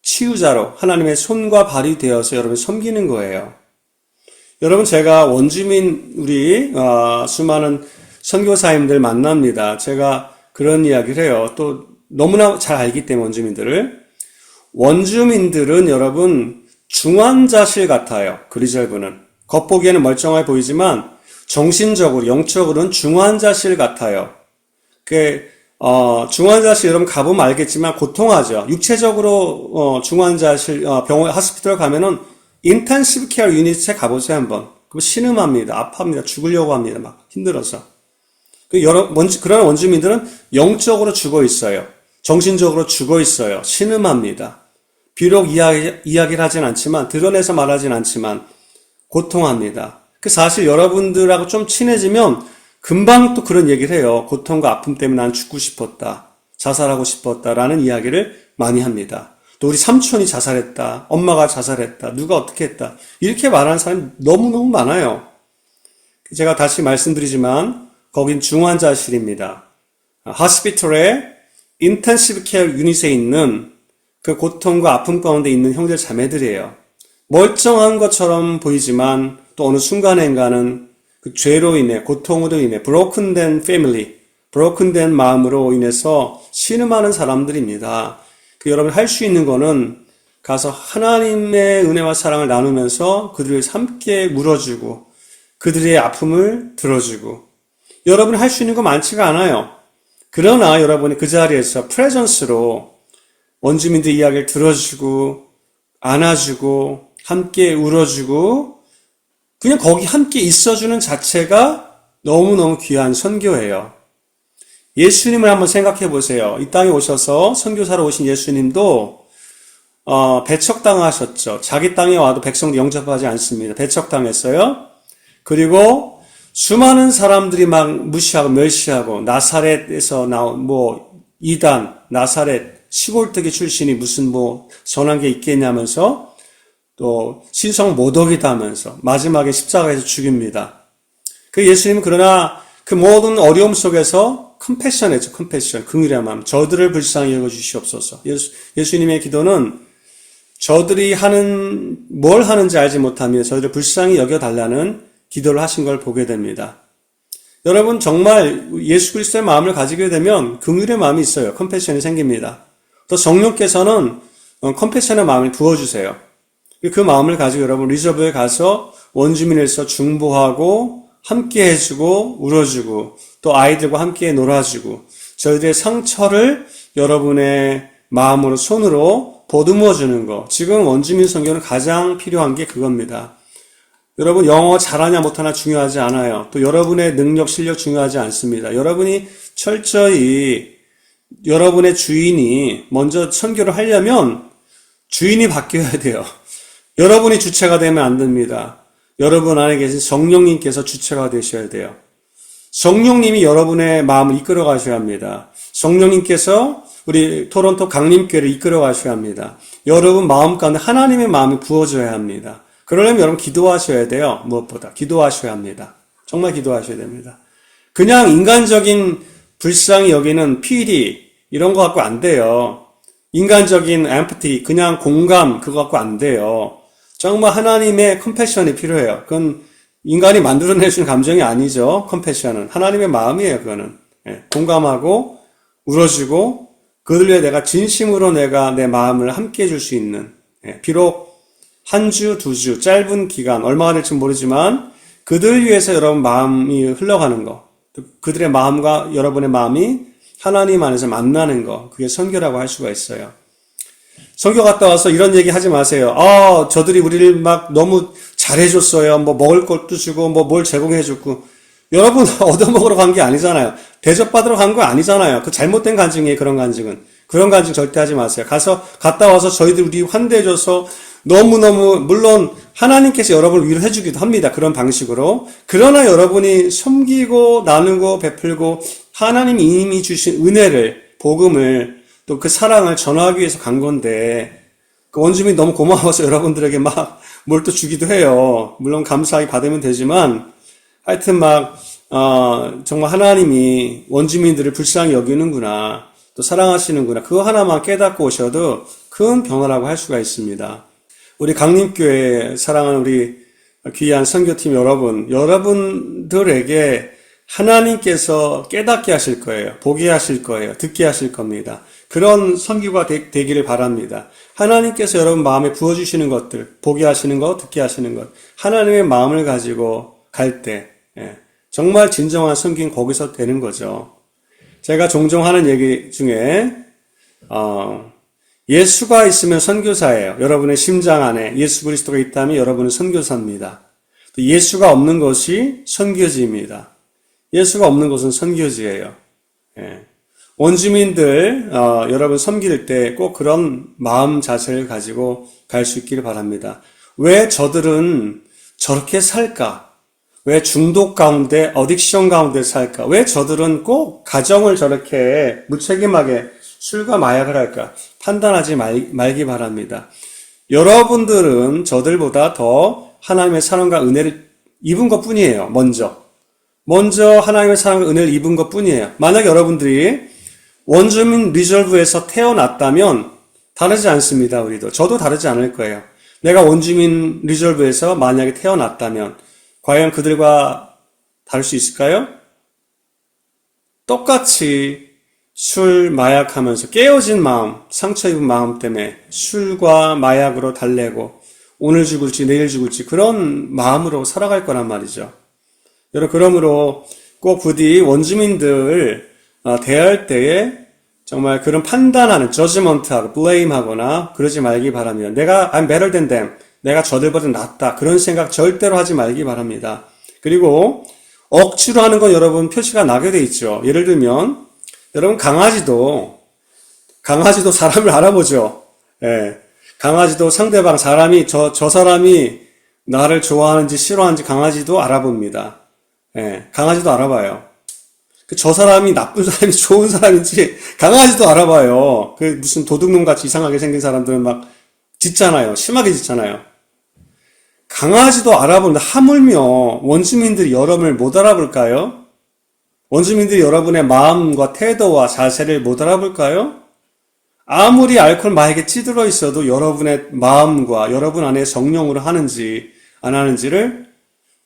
치유자로 하나님의 손과 발이 되어서 여러분 섬기는 거예요. 여러분 제가 원주민 우리 수많은 선교사님들 만납니다. 제가 그런 이야기를 해요. 또 너무나 잘 알기 때문에 원주민들은 여러분 중환자실 같아요. 그리절부는 겉보기에는 멀쩡해 보이지만 정신적으로 영적으로는 중환자실 같아요. 중환자실 여러분 가보면 알겠지만 고통하죠. 육체적으로 중환자실 병원 하스피털 가면은 인텐시브 케어 유닛에 가보세요 한번. 그럼 신음합니다. 아파합니다. 죽으려고 합니다. 막 힘들어서. 그런 원주민들은 영적으로 죽어 있어요. 정신적으로 죽어 있어요. 신음합니다. 비록 이야기를 하진 않지만 드러내서 말하진 않지만 고통합니다. 사실 여러분들하고 좀 친해지면 금방 또 그런 얘기를 해요. 고통과 아픔 때문에 난 죽고 싶었다. 자살하고 싶었다라는 이야기를 많이 합니다. 또 우리 삼촌이 자살했다. 엄마가 자살했다. 누가 어떻게 했다. 이렇게 말하는 사람이 너무너무 많아요. 제가 다시 말씀드리지만 거긴 중환자실입니다. 하스피털에 인텐시브 케어 유닛에 있는 그 고통과 아픔 가운데 있는 형제 자매들이에요. 멀쩡한 것처럼 보이지만 또 어느 순간인가는 그 죄로 인해, 고통으로 인해, broken된 family, broken된 마음으로 인해서 신음하는 사람들입니다. 여러분 할 수 있는 거는 가서 하나님의 은혜와 사랑을 나누면서 그들을 함께 물어주고 그들의 아픔을 들어주고 여러분이 할 수 있는 거 많지가 않아요. 그러나 여러분이 그 자리에서 프레전스로 원주민들 이야기를 들어주고 안아주고 함께 울어주고 그냥 거기 함께 있어주는 자체가 너무너무 귀한 선교예요. 예수님을 한번 생각해 보세요. 이 땅에 오셔서 선교사로 오신 예수님도 배척당하셨죠. 자기 땅에 와도 백성들 영접하지 않습니다. 배척당했어요. 그리고 수많은 사람들이 막 무시하고 멸시하고 나사렛에서 나온 이단, 나사렛 시골뜨기 출신이 무슨 선한 게 있겠냐면서 또 신성 모독이다 하면서 마지막에 십자가에서 죽입니다. 예수님은 그러나 그 모든 어려움 속에서 컴패션했죠. 컴패션, 긍휼의 마음. 저들을 불쌍히 여겨주시옵소서. 예수님의 기도는 저들이 뭘 하는지 알지 못하며 저들을 불쌍히 여겨달라는 기도를 하신 걸 보게 됩니다. 여러분 정말 예수 그리스도의 마음을 가지게 되면 긍휼의 마음이 있어요. 컴패션이 생깁니다. 또 성령께서는 컴패션의 마음을 부어주세요. 그 마음을 가지고 여러분 리저브에 가서 원주민에서 중보하고 함께 해주고 울어주고 또 아이들과 함께 놀아주고 저희들의 상처를 여러분의 마음으로 손으로 보듬어 주는 거. 지금 원주민 선교는 가장 필요한 게 그겁니다. 여러분 영어 잘하냐 못하냐 중요하지 않아요. 또 여러분의 능력 실력 중요하지 않습니다. 여러분이 철저히 여러분의 주인이 먼저 선교를 하려면 주인이 바뀌어야 돼요. 여러분이 주체가 되면 안 됩니다. 여러분 안에 계신 성령님께서 주체가 되셔야 돼요. 성령님이 여러분의 마음을 이끌어 가셔야 합니다. 성령님께서 우리 토론토 강림교회를 이끌어 가셔야 합니다. 여러분 마음 가운데 하나님의 마음이 부어져야 합니다. 그러려면 여러분 기도하셔야 돼요. 무엇보다 기도하셔야 합니다. 정말 기도하셔야 됩니다. 그냥 인간적인 불쌍히 여기는 피리 이런 거 갖고 안 돼요. 인간적인 엠퍼티 그냥 공감 그거 갖고 안 돼요. 정말 하나님의 컴패션이 필요해요. 그건 인간이 만들어낼 수 있는 감정이 아니죠. 컴패션은 하나님의 마음이에요. 그거는 공감하고 울어주고 그들 위해 내가 진심으로 내가 내 마음을 함께 해줄 수 있는 비록 한 주, 두 주, 짧은 기간 얼마가 될지 모르지만 그들 위해서 여러분 마음이 흘러가는 거 그들의 마음과 여러분의 마음이 하나님 안에서 만나는 거 그게 선교라고 할 수가 있어요. 선교 갔다 와서 이런 얘기 하지 마세요. 저들이 우리를 막 너무 잘해줬어요. 뭐 먹을 것도 주고 뭐 뭘 제공해줬고. 여러분 얻어먹으러 간 게 아니잖아요. 대접받으러 간 거 아니잖아요. 그 잘못된 간증이에요. 그런 간증은. 그런 간증 절대 하지 마세요. 갔다 와서 저희들 우리 환대해줘서 너무너무, 물론 하나님께서 여러분을 위로해주기도 합니다. 그런 방식으로. 그러나 여러분이 섬기고 나누고 베풀고 하나님이 이미 주신 은혜를, 복음을, 또 그 사랑을 전하기 위해서 간 건데, 그 원주민이 너무 고마워서 여러분들에게 막 뭘 또 주기도 해요. 물론 감사하게 받으면 되지만, 하여튼 정말 하나님이 원주민들을 불쌍히 여기는구나, 또 사랑하시는구나, 그거 하나만 깨닫고 오셔도 큰 변화라고 할 수가 있습니다. 우리 강림교회 사랑하는 우리 귀한 선교팀 여러분들에게 하나님께서 깨닫게 하실 거예요. 보게 하실 거예요. 듣게 하실 겁니다. 그런 선교가 되기를 바랍니다. 하나님께서 여러분 마음에 부어주시는 것들, 보게 하시는 것, 듣게 하시는 것, 하나님의 마음을 가지고 갈 때, 정말 진정한 선교는 거기서 되는 거죠. 제가 종종 하는 얘기 중에, 예수가 있으면 선교사예요. 여러분의 심장 안에 예수 그리스도가 있다면 여러분은 선교사입니다. 예수가 없는 것이 선교지입니다. 예수가 없는 것은 선교지예요. 원주민들 여러분 섬길 때 꼭 그런 마음 자세를 가지고 갈 수 있기를 바랍니다. 왜 저들은 저렇게 살까? 왜 중독 가운데, 어딕션 가운데 살까? 왜 저들은 꼭 가정을 저렇게 무책임하게 술과 마약을 할까? 판단하지 말기 바랍니다. 여러분들은 저들보다 더 하나님의 사랑과 은혜를 입은 것 뿐이에요. 먼저 하나님의 사랑과 은혜를 입은 것 뿐이에요. 만약 여러분들이 원주민 리저브에서 태어났다면 다르지 않습니다. 우리도. 저도 다르지 않을 거예요. 내가 원주민 리저브에서 만약에 태어났다면 과연 그들과 다를 수 있을까요? 똑같이 술, 마약하면서 깨어진 마음, 상처 입은 마음 때문에 술과 마약으로 달래고 오늘 죽을지 내일 죽을지 그런 마음으로 살아갈 거란 말이죠. 여러분, 그러므로 꼭 부디 원주민들 대할 때에 정말 그런 판단하는, 저지먼트하고 블레임하거나 그러지 말기 바랍니다. I'm better than them. 내가 저들보다 낫다. 그런 생각 절대로 하지 말기 바랍니다. 그리고 억지로 하는 건 여러분 표시가 나게 돼 있죠. 예를 들면 여러분 강아지도 사람을 알아보죠. 강아지도 상대방 사람이 저 사람이 나를 좋아하는지 싫어하는지 강아지도 알아봅니다. 강아지도 알아봐요. 저 사람이 나쁜 사람인지 좋은 사람인지 강아지도 알아봐요. 그 무슨 도둑놈 같이 이상하게 생긴 사람들은 막 짖잖아요. 심하게 짖잖아요. 강아지도 알아보는데 하물며 원주민들이 여러분을 못 알아볼까요? 원주민들이 여러분의 마음과 태도와 자세를 못 알아볼까요? 아무리 알코올 마약에 찌들어 있어도 여러분의 마음과 여러분 안에 성령으로 하는지 안 하는지를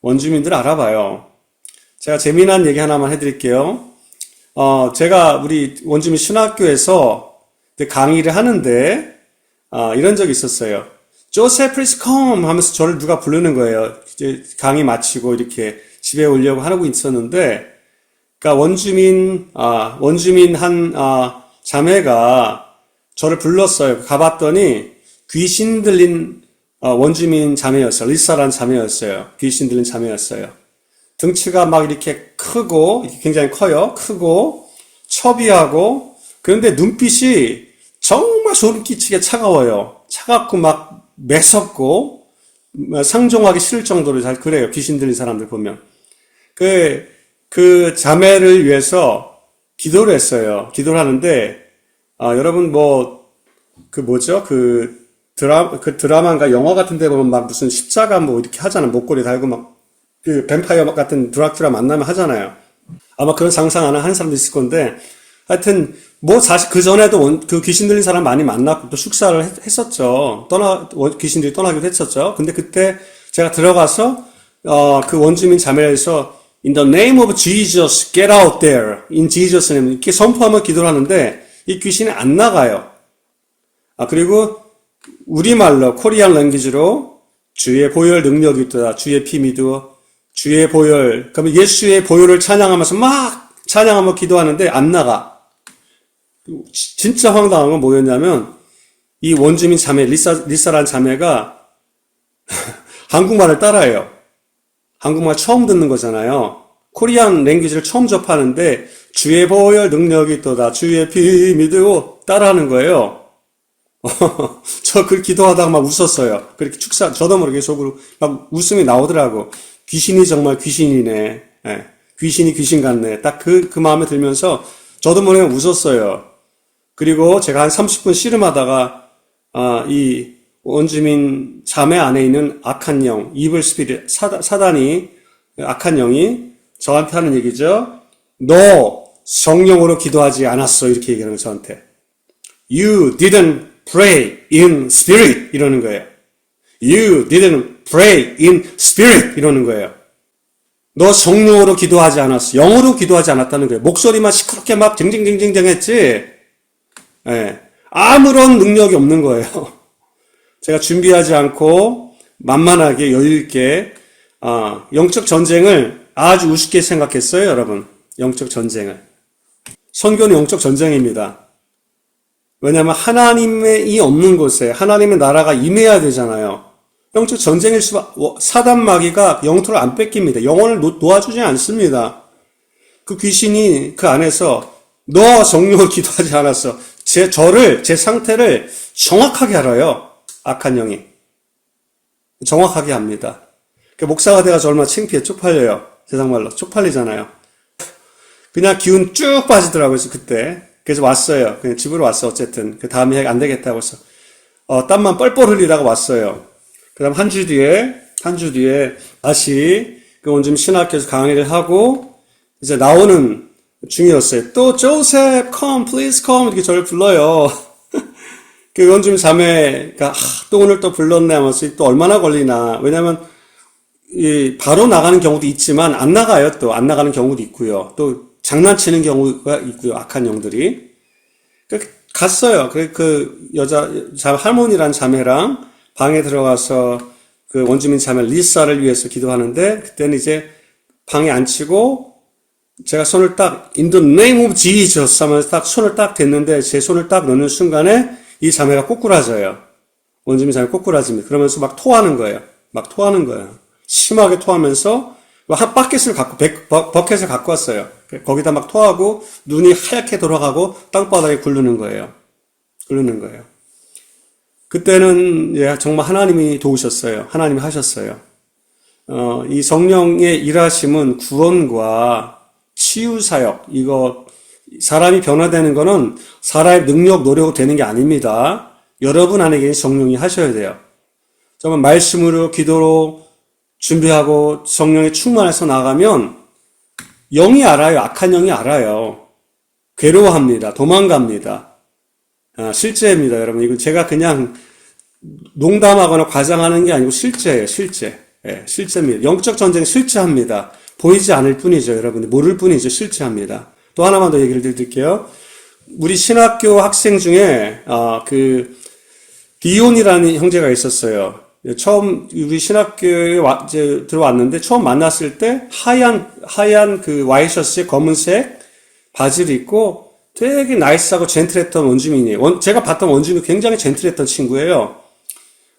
원주민들 알아봐요. 제가 재미난 얘기 하나만 해드릴게요. 제가 우리 원주민 신학교에서 강의를 하는데 이런 적이 있었어요. Joseph, please come 하면서 저를 누가 부르는 거예요. 이제 강의 마치고 이렇게 집에 오려고 하고 있었는데, 그러니까 원주민 한 자매가 저를 불렀어요. 가봤더니 귀신 들린 원주민 자매였어요. 리사라는 자매였어요. 귀신 들린 자매였어요. 등치가 막 이렇게 크고, 굉장히 커요. 크고, 첩이하고, 그런데 눈빛이 정말 소름 끼치게 차가워요. 차갑고 막 매섭고, 상종하기 싫을 정도로 잘 그래요. 귀신 들린 사람들 보면. 그 자매를 위해서 기도를 했어요. 기도를 하는데, 여러분 드라마인가 영화 같은 데 보면 막 무슨 십자가 뭐 이렇게 하잖아. 목걸이 달고 막, 뱀파이어 같은 드라큘라 만나면 하잖아요. 아마 그런 상상 안 하는 사람도 있을 건데, 하여튼, 사실 그 전에도 그 귀신 들린 사람 많이 만났고 또 축사를 했었죠. 귀신들이 떠나기도 했었죠. 근데 그때 제가 들어가서, 그 원주민 자매에서, In the name of Jesus, get out there. In Jesus' name. 이렇게 선포하며 기도를 하는데, 이 귀신이 안 나가요. 그리고, 우리말로, 코리안 랭귀지로, 주의 보혈 능력이 있다. 주의 피 믿어. 주의 보혈. 그러면 예수의 보혈을 찬양하면서 막 찬양하며 기도하는데 안 나가. 진짜 황당한 건 뭐였냐면 이 원주민 자매 리사라는 자매가 한국말을 따라해요. 한국말 처음 듣는 거잖아요. 코리안 랭귀지를 처음 접하는데 주의 보혈 능력이 있도다. 주의 피 믿고 따라하는 거예요. 저 그 기도하다가 막 웃었어요. 그렇게 저도 모르게 속으로 막 웃음이 나오더라고. 귀신이 정말 귀신이네. 예, 귀신이 귀신 같네. 딱 그 마음에 들면서 저도 모르게 웃었어요. 그리고 제가 한 30분 씨름하다가, 이 원주민 자매 안에 있는 악한 영, 이블 스피릿, 사단이, 악한 영이 저한테 하는 얘기죠. 너 성령으로 기도하지 않았어. 이렇게 얘기하는 거예요, 저한테. You didn't pray in spirit. 이러는 거예요. You didn't pray in spirit. 이러는 거예요. 너 성령으로 기도하지 않았어. 영어로 기도하지 않았다는 거예요. 목소리만 시끄럽게 막 쟁쟁쟁쟁쟁 했지. 예, 아무런 능력이 없는 거예요. 제가 준비하지 않고 만만하게 여유있게 영적 전쟁을 아주 우습게 생각했어요, 여러분. 영적 전쟁을. 선교는 영적 전쟁입니다. 왜냐하면 하나님이 없는 곳에 하나님의 나라가 임해야 되잖아요. 영적 전쟁일 사단 마귀가 영토를 안 뺏깁니다. 영혼을 놓아주지 않습니다. 그 귀신이 그 안에서 너 성령을 기도하지 않았어. 제 상태를 정확하게 알아요. 악한 영이. 정확하게 합니다. 목사가 돼가지고 얼마나 창피해. 쪽팔려요. 세상말로. 쪽팔리잖아요. 그냥 기운 쭉 빠지더라고요, 그때. 그래서 왔어요. 그냥 집으로 왔어, 어쨌든. 그 다음에 안 되겠다고 해서. 땀만 뻘뻘 흘리다가 왔어요. 그 다음 한 주 뒤에 다시 그 원주민 신학교에서 강의를 하고, 이제 나오는 중이었어요. 또, 조셉, come, please come. 이렇게 저를 불러요. 그 원주민 자매가, 또 오늘 또 불렀네 하면서 또 얼마나 걸리나. 왜냐면, 바로 나가는 경우도 있지만, 안 나가요. 또, 안 나가는 경우도 있고요. 또, 장난치는 경우가 있고요. 악한 영들이. 갔어요. 그 할머니란 자매랑 방에 들어가서 그 원주민 자매 리사를 위해서 기도하는데, 그때는 이제 방에 앉히고, 제가 손을 딱, in the name of Jesus 하면서 딱 손을 딱 댔는데, 제 손을 딱 넣는 순간에 이 자매가 꼬꾸라져요. 원주민 자매 꼬꾸라집니다. 그러면서 막 토하는 거예요. 심하게 토하면서, 한 버켓을 갖고 왔어요. 거기다 막 토하고, 눈이 하얗게 돌아가고, 땅바닥에 굴르는 거예요. 그때는 정말 하나님이 도우셨어요. 하나님이 하셨어요. 이 성령의 일하심은 구원과 치유사역, 사람이 변화되는 거는 사람의 능력, 노력으로 되는 게 아닙니다. 여러분 안에 성령이 하셔야 돼요. 정말 말씀으로, 기도로 준비하고 성령에 충만해서 나가면 영이 알아요. 악한 영이 알아요. 괴로워합니다. 도망갑니다. 실제입니다, 여러분. 이건 제가 그냥 농담하거나 과장하는 게 아니고 실제예요, 실제. 실제입니다. 영적 전쟁 실제합니다. 보이지 않을 뿐이죠, 여러분들. 모를 뿐이죠, 실제합니다. 또 하나만 더 얘기를 드릴게요. 우리 신학교 학생 중에, 디온이라는 형제가 있었어요. 처음, 우리 신학교에 들어왔는데, 처음 만났을 때, 하얀 그 와이셔츠에 검은색 바지를 입고, 되게 나이스하고 젠틀했던 원주민이에요. 제가 봤던 원주민이 굉장히 젠틀했던 친구예요.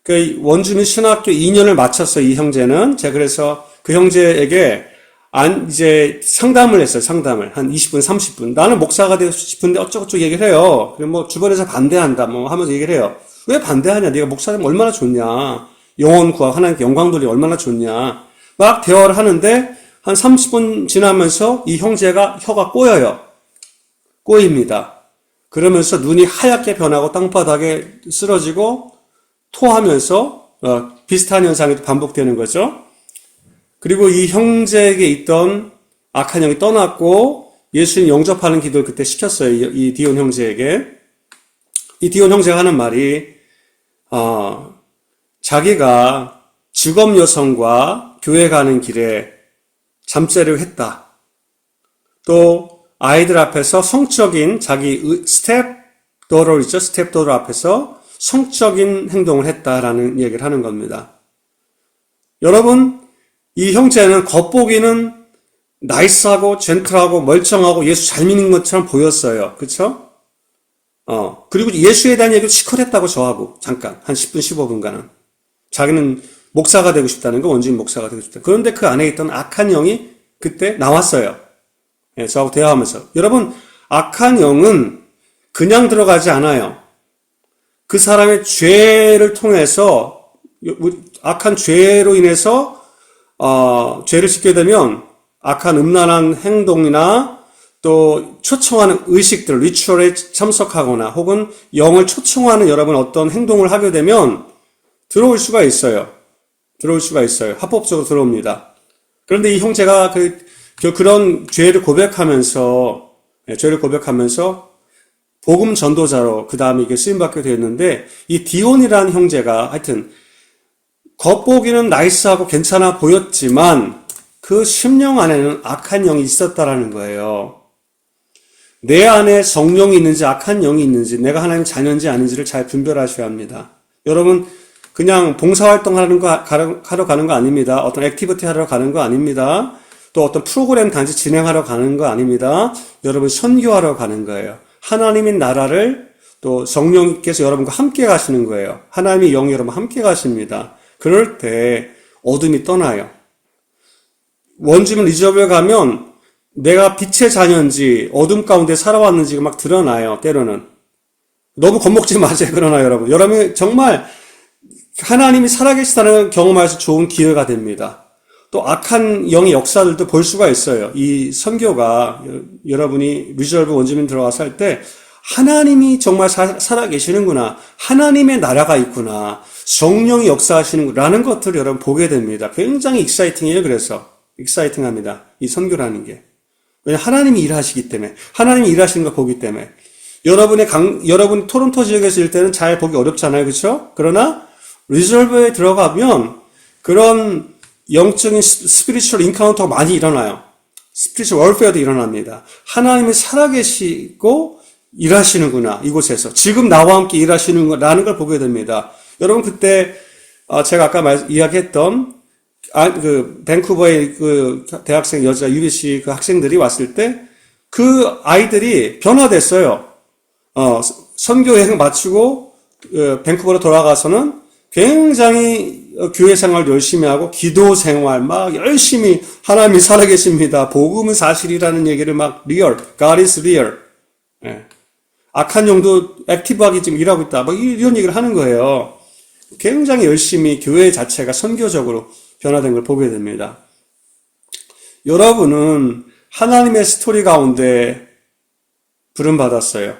그 원주민 신학교 2년을 마쳤어요, 이 형제는. 제가 그래서 그 형제에게 이제 상담을 했어요, 상담을. 한 20분, 30분. 나는 목사가 되고 싶은데 어쩌고저쩌고 얘기를 해요. 그리고 뭐 주변에서 반대한다, 뭐 하면서 얘기를 해요. 왜 반대하냐? 네가 목사 되면 얼마나 좋냐? 영혼 구하고 하나님께 영광 돌리기 얼마나 좋냐? 막 대화를 하는데 한 30분 지나면서 이 형제가 혀가 꼬입니다. 그러면서 눈이 하얗게 변하고 땅바닥에 쓰러지고 토하면서 비슷한 현상이 반복되는 거죠. 그리고 이 형제에게 있던 악한 영이 떠났고 예수님 영접하는 기도를 그때 시켰어요. 이 디온 형제에게. 이 디온 형제가 하는 말이 자기가 직업 여성과 교회 가는 길에 잠자리를 했다. 또 아이들 앞에서 성적인 자기 스텝도러 있죠? 스텝도러 앞에서 성적인 행동을 했다라는 얘기를 하는 겁니다. 여러분, 이 형제는 겉보기는 나이스하고 젠틀하고 멀쩡하고 예수 잘 믿는 것처럼 보였어요. 그쵸? 그리고 예수에 대한 얘기를 시컬했다고 저하고 잠깐 한 10분 15분간은 자기는 목사가 되고 싶다는 거, 원주민 목사가 되고 싶다. 그런데 그 안에 있던 악한 영이 그때 나왔어요. 예, 저하고 대화하면서. 여러분, 악한 영은 그냥 들어가지 않아요. 그 사람의 죄를 통해서, 악한 죄로 인해서, 죄를 짓게 되면, 악한 음란한 행동이나 또 초청하는 의식들, 리추얼에 참석하거나 혹은 영을 초청하는 여러분 어떤 행동을 하게 되면 들어올 수가 있어요. 들어올 수가 있어요. 합법적으로 들어옵니다. 그런데 이 형제가 그런 죄를 고백하면서 복음 전도자로 그 다음에 이게 쓰임받게 되었는데 이 디온이라는 형제가 하여튼 겉보기는 나이스하고 괜찮아 보였지만 그 심령 안에는 악한 영이 있었다라는 거예요. 내 안에 성령이 있는지 악한 영이 있는지 내가 하나님 자녀인지 아닌지를 잘 분별하셔야 합니다. 여러분 그냥 봉사활동 하러 가는 거 아닙니다. 어떤 액티비티 하러 가는 거 아닙니다. 또 어떤 프로그램 단지 진행하러 가는 거 아닙니다. 여러분 선교하러 가는 거예요. 하나님의 나라를 또 성령께서 여러분과 함께 가시는 거예요. 하나님의 영이 여러분 함께 가십니다. 그럴 때 어둠이 떠나요. 원주민 리저브에 가면 내가 빛의 자녀인지 어둠 가운데 살아왔는지가 막 드러나요. 때로는. 너무 겁먹지 마세요. 그러나 여러분. 여러분이 정말 하나님이 살아계시다는 경험하셔서 좋은 기회가 됩니다. 또 악한 영의 역사들도 볼 수가 있어요. 이 선교가 여러분이 리저브 원주민 들어와서 할 때 하나님이 정말 살아계시는구나. 하나님의 나라가 있구나. 성령이 역사하시는구나라는 것들을 여러분 보게 됩니다. 굉장히 익사이팅해요. 그래서 익사이팅합니다. 이 선교라는 게. 왜냐하면 하나님이 일하시기 때문에 하나님이 일하시는 걸 보기 때문에 여러분 토론토 지역에서 일 때는 잘 보기 어렵잖아요. 그렇죠? 그러나 리저브에 들어가면 그런 영적인 스피리추얼 인카운터가 많이 일어나요. 스피리추얼 월페어도 일어납니다. 하나님이 살아계시고 일하시는구나. 이곳에서 지금 나와 함께 일하시는구나라는 걸 보게 됩니다. 여러분 그때 제가 아까 이야기했던 밴쿠버의 그 대학생 여자 UBC 그 학생들이 왔을 때 그 아이들이 변화됐어요. 선교 여행 마치고 밴쿠버로 돌아가서는 굉장히 교회 생활 열심히 하고 기도 생활 막 열심히 하나님이 살아계십니다. 복음은 사실이라는 얘기를 막 리얼, God is real. 예. 악한 영도 액티브하게 지금 일하고 있다. 막 이런 얘기를 하는 거예요. 굉장히 열심히 교회 자체가 선교적으로 변화된 걸 보게 됩니다. 여러분은 하나님의 스토리 가운데 부름받았어요.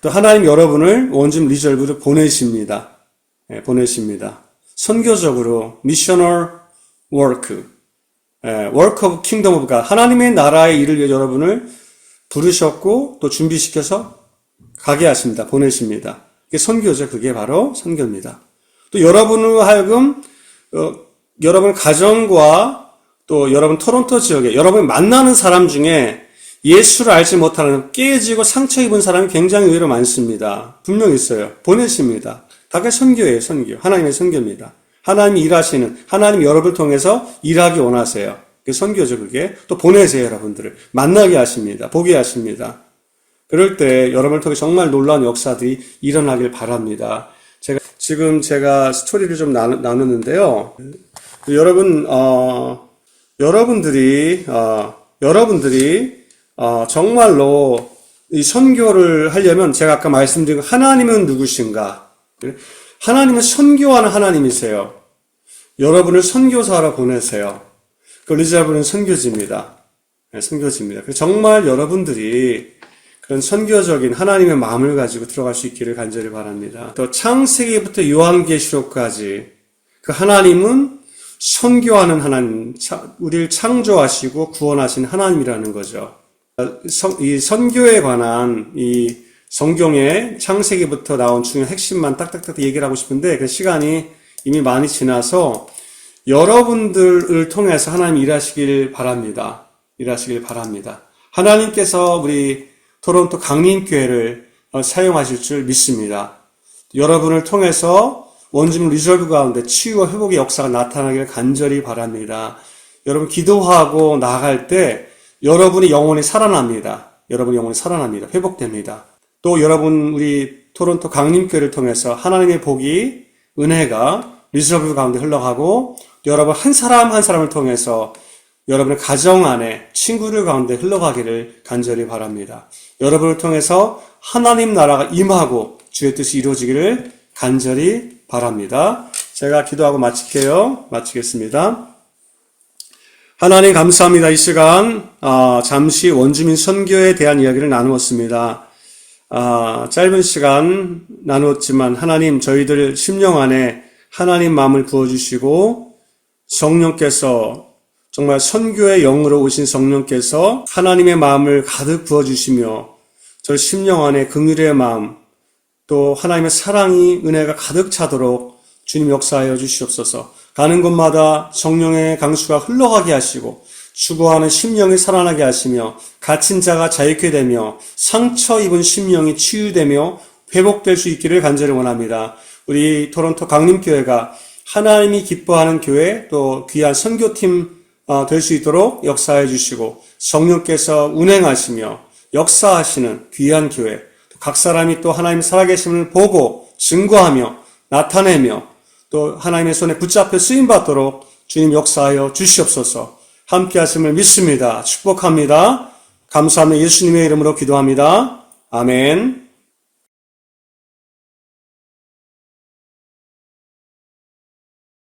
또 하나님 여러분을 원주민 리저브로 보내십니다. 예, 보내십니다. 선교적으로 미셔널 워크, 워크 오브 킹덤 오브 갓, 하나님의 나라의 일을 위해 여러분을 부르셨고 또 준비시켜서 가게 하십니다. 보내십니다. 이게 선교죠. 그게 바로 선교입니다. 또 여러분으로 하여금 여러분 가정과 또 여러분 토론토 지역에 여러분이 만나는 사람 중에 예수를 알지 못하는 깨지고 상처 입은 사람이 굉장히 의외로 많습니다. 분명히 있어요. 보내십니다. 다 그게 선교예요. 선교. 하나님의 선교입니다. 하나님이 일하시는 하나님 여러분을 통해서 일하기 원하세요. 그게 선교죠. 그게 또 보내세요. 여러분들을 만나게 하십니다. 보게 하십니다. 그럴 때 여러분을 통해 정말 놀라운 역사들이 일어나길 바랍니다. 제가 스토리를 좀 나누는데요. 여러분들이 정말로 이 선교를 하려면 제가 아까 말씀드린 하나님은 누구신가? 하나님은 선교하는 하나님이세요. 여러분을 선교사로 보내세요. 그 리자브는 선교지입니다. 네, 선교지입니다. 그래서 정말 여러분들이 그런 선교적인 하나님의 마음을 가지고 들어갈 수 있기를 간절히 바랍니다. 또 창세기부터 요한계시록까지 그 하나님은 선교하는 하나님, 우리를 창조하시고 구원하신 하나님이라는 거죠. 이 선교에 관한 이 성경의 창세기부터 나온 중요한 핵심만 딱딱딱 얘기를 하고 싶은데 그 시간이 이미 많이 지나서 여러분들을 통해서 하나님 일하시길 바랍니다. 일하시길 바랍니다. 하나님께서 우리 토론토 강림교회를 사용하실 줄 믿습니다. 여러분을 통해서 원주민 리저브 가운데 치유와 회복의 역사가 나타나기를 간절히 바랍니다. 여러분 기도하고 나아갈 때 여러분의 영혼이 살아납니다. 여러분의 영혼이 살아납니다. 회복됩니다. 또 여러분 우리 토론토 강림교회를 통해서 하나님의 복이 은혜가 리서브 가운데 흘러가고 또 여러분 한 사람 한 사람을 통해서 여러분의 가정 안에 친구들 가운데 흘러가기를 간절히 바랍니다. 여러분을 통해서 하나님 나라가 임하고 주의 뜻이 이루어지기를 간절히 바랍니다. 제가 기도하고 마치겠습니다. 하나님 감사합니다. 이 시간 잠시 원주민 선교에 대한 이야기를 나누었습니다. 짧은 시간 나누었지만 하나님 저희들 심령 안에 하나님 마음을 부어주시고 성령께서 정말 선교의 영으로 오신 성령께서 하나님의 마음을 가득 부어주시며 저희 심령 안에 긍휼의 마음 또 하나님의 사랑이 은혜가 가득 차도록 주님 역사하여 주시옵소서. 가는 곳마다 성령의 강수가 흘러가게 하시고 추구하는 심령이 살아나게 하시며 갇힌 자가 자유케 되며 상처 입은 심령이 치유되며 회복될 수 있기를 간절히 원합니다. 우리 토론토 강림교회가 하나님이 기뻐하는 교회 또 귀한 선교팀 될 수 있도록 역사해 주시고 성령께서 운행하시며 역사하시는 귀한 교회 각 사람이 또 하나님 살아계심을 보고 증거하며 나타내며 또 하나님의 손에 붙잡혀 쓰임받도록 주님 역사하여 주시옵소서. 함께 하심을 믿습니다. 축복합니다. 감사하며 예수님의 이름으로 기도합니다. 아멘.